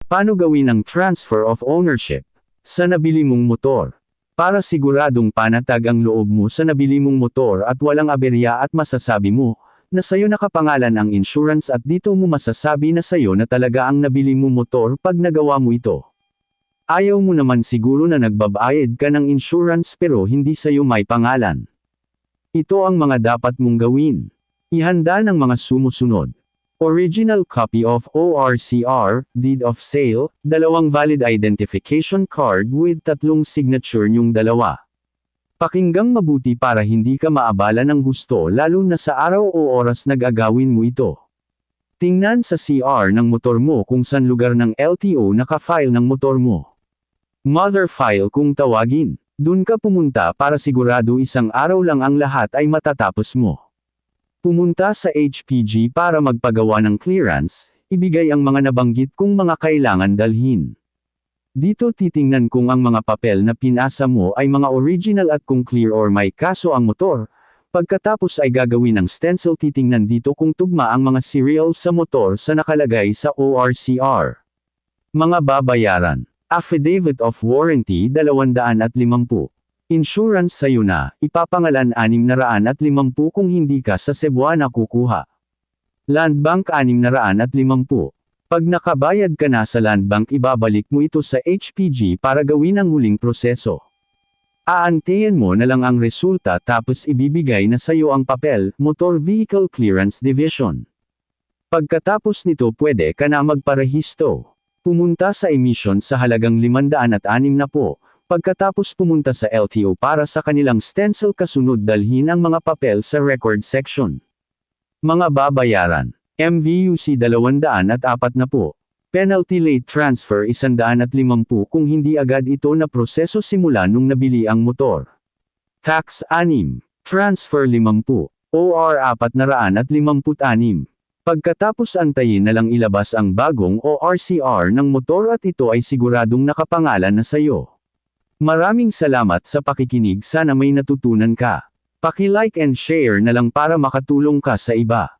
Paano gawin ang transfer of ownership sa nabili mong motor? Para siguradong panatag ang loob mo sa nabili mong motor at walang aberya at masasabi mo na sayo nakapangalan ang insurance at dito mo masasabi na sayo na talaga ang nabili mong motor pag nagawa mo ito. Ayaw mo naman siguro na nagbabayad ka ng insurance pero hindi sayo may pangalan. Ito ang mga dapat mong gawin. Ihanda ng mga sumusunod. Original copy of ORCR, Deed of Sale, 2 valid identification card with 3 signature nyong dalawa. Pakinggang mabuti para hindi ka maabala ng husto lalo na sa araw o oras nag-agawin mo ito. Tingnan sa CR ng motor mo kung saan lugar ng LTO naka-file ng motor mo. Mother file kung tawagin. Dun ka pumunta para sigurado isang araw lang ang lahat ay matatapos mo. Pumunta sa HPG para magpagawa ng clearance, ibigay ang mga nabanggit kung mga kailangan dalhin. Dito titingnan kung ang mga papel na pinasa mo ay mga original at kung clear or may kaso ang motor. Pagkatapos ay gagawin ng stencil titingnan dito kung tugma ang mga serial sa motor sa nakalagay sa ORCR. Mga babayaran. Affidavit of Warranty 250. Insurance sayo na, ipapangalan 650 kung hindi ka sa Cebuana kukuha. Land Bank 650. Pag nakabayad ka na sa Land Bank ibabalik mo ito sa HPG para gawin ang huling proseso. Aantayin mo na lang ang resulta tapos ibibigay na sayo ang papel, Motor Vehicle Clearance Division. Pagkatapos nito pwede ka na magparehisto. Pumunta sa emission sa halagang 560. Pagkatapos pumunta sa LTO para sa kanilang stencil kasunod dalhin ang mga papel sa record section. Mga babayaran. MVUC 240. Penalty late transfer 150 kung hindi agad ito na proseso simula nung nabili ang motor. Tax 6. Transfer 50. OR 456. Pagkatapos antayin na lang ilabas ang bagong ORCR ng motor at ito ay siguradong nakapangalan na sayo. Maraming salamat sa pakikinig sana may natutunan ka. Paki-like and share na lang para makatulong ka sa iba.